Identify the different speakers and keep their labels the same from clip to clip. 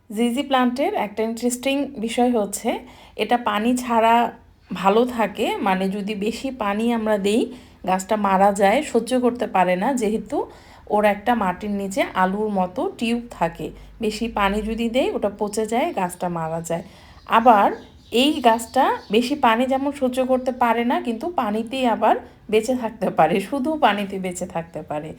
Speaker 1: জিজি প্লান্টের একটা ইন্টারেস্টিং বিষয় হচ্ছে এটা পানি ছাড়া ভালো থাকে, মানে যদি বেশি পানি আমরা দেই গাছটা মারা যায়, সহ্য করতে পারে না, যেহেতু ওর একটা মাটির নিচে আলুর মতো টিউব থাকে। বেশি পানি যদি দেই ওটা পচে যায়, গাছটা মারা যায়। আবার এই গাছটা বেশি পানি যেমন সহ্য করতে পারে না, কিন্তু পানিতেই আবার বেঁচে থাকতে পারে, শুধু পানিতে বেঁচে থাকতে পারে।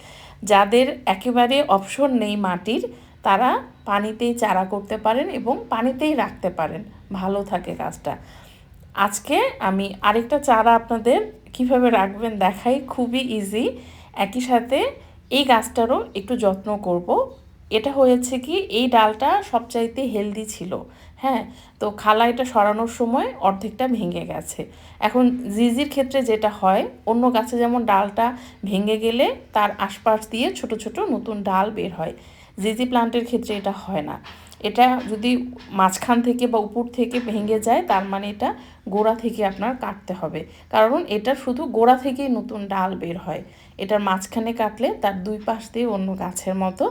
Speaker 1: যাদের একেবারে অপশন নেই মাটির, তারা পানিতেই চারা করতে পারেন এবং পানিতেই রাখতে পারেন, ভালো থাকে গাছটা। আজকে আমি আরেকটা চারা আপনাদের কিভাবে রাখবেন দেখাই, খুবই ইজি। একই সাথে এই গাছটারও একটু যত্ন করব। এটা হয়েছে কি, এই ডালটা সবচাইতে হেলদি ছিল। হ্যাঁ, তো খালা এটা সরানোর সময় অর্ধেকটা ভেঙে গেছে। এখন জিজির ক্ষেত্রে যেটা হয়, অন্য গাছে যেমন ডালটা ভেঙে গেলে তার আশপাশ দিয়ে ছোট ছোট নতুন ডাল বের হয়, জিজি প্লান্টের ক্ষেত্রে এটা হয় না। এটা যদি মাঝখান থেকে বা উপর থেকে ভেঙে যায়, তার মানে এটা গোড়া থেকে আপনার কাটতে হবে, কারণ এটা শুধু গোড়া থেকেই নতুন ডাল বের হয়। এটার মাঝখানে কাটলে তার দুই পাশ দিয়ে অন্য গাছের মতো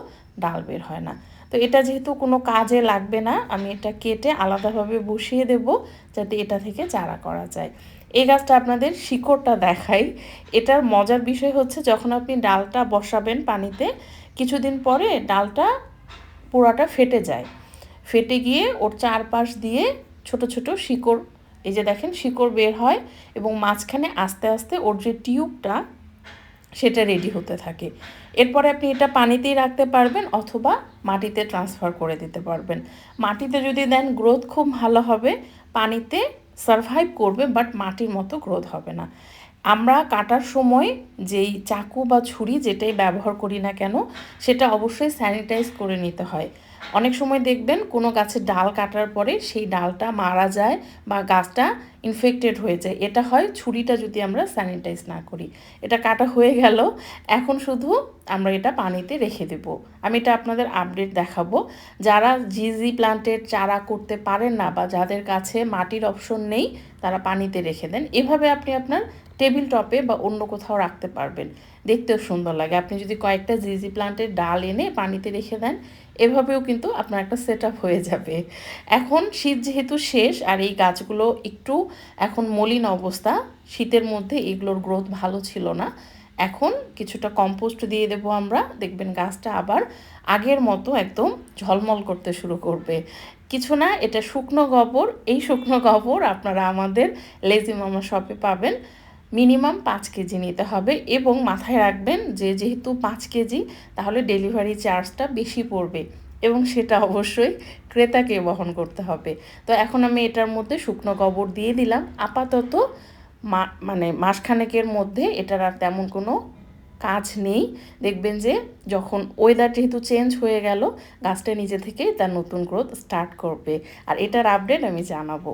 Speaker 1: ডাল বের হয় না। তো এটা যেহেতু কোনো কাজে লাগবে না, আমি এটা কেটে আলাদাভাবে বসিয়ে দেব, যাতে এটা থেকে চারা করা যায়। এই গাছটা আপনাদের শিকড়টা দেখাই। এটার মজার বিষয় হচ্ছে, যখন আপনি ডালটা বসাবেন পানিতে, কিছুদিন পরে ডালটা পুরাটা ফেটে যায়। ফেটে গিয়ে ওর চারপাশ দিয়ে ছোট ছোট শিকড়, এই যে দেখেন শিকড় বের হয়, এবং মাঝখানে আস্তে আস্তে ওর যে টিউবটা সেটা রেডি হতে থাকে। এরপরে আপনি এটা পানিতেই রাখতে পারবেন অথবা মাটিতে ট্রান্সফার করে দিতে পারবেন। মাটিতে যদি দেন গ্রোথ খুব ভালো হবে, পানিতে সারভাইভ করবে বাট মাটির মতো গ্রোথ হবে না। আমরা কাটার সময় যেই চাকু বা ছুরি যেটাই ব্যবহার করি না কেন, সেটা অবশ্যই স্যানিটাইজ করে নিতে হয়। অনেক সময় দেখবেন কোনো গাছের ডাল কাটার পরে সেই ডালটা মারা যায় বা গাছটা ইনফেক্টেড হয়ে যায়, এটা হয় ছুরিটা যদি আমরা স্যানিটাইজ না করি। এটা কাটা হয়ে গেল, এখন শুধু আমরা এটা পানিতে রেখে দেব। আমি এটা আপনাদের আপডেট দেখাবো। যারা জিজি প্লান্টের চারা করতে পারেন না বা যাদের কাছে মাটির অপশন নেই, তারা পানিতে রেখে দেন। এভাবে আপনি আপনার টেবিল টপে বা অন্য কোথাও রাখতে পারবেন, দেখতেও সুন্দর লাগে। আপনি যদি কয়েকটা জিজি প্লান্টের ডাল এনে পানিতে রেখে দেন, এভাবেও কিন্তু আপনার একটা সেট আপ হয়ে যাবে। এখন শীত যেহেতু শেষ, আর এই গাছগুলো একটু এখন মলিন অবস্থা, শীতের মধ্যে এগুলোর গ্রোথ ভালো ছিল না। এখন কিছুটা কম্পোস্ট দিয়ে দেবো আমরা, দেখবেন গাছটা আবার আগের মতো একদম ঝলমল করতে শুরু করবে। কিছু না, এটা শুকনো গোবর। এই শুকনো গোবর আপনারা আমাদের লেজি মামা শপে পাবেন। মিনিমাম 5 কেজি নিতে হবে, এবং মাথায় রাখবেন যে যেহেতু 5 কেজি, তাহলে ডেলিভারি চার্জটা বেশি পড়বে, এবং সেটা অবশ্যই ক্রেতাকে বহন করতে হবে। তো এখন আমি এটার মধ্যে শুকনো গোবর দিয়ে দিলাম আপাতত। মানে মাসখানেকের মধ্যে এটার আর তেমন কোনো কাজ নেই। দেখবেন যে যখন ওয়েদার যেহেতু চেঞ্জ হয়ে গেল, গাছটা নিজে থেকেই তার নতুন গ্রোথ স্টার্ট করবে। আর এটার আপডেট আমি জানাবো।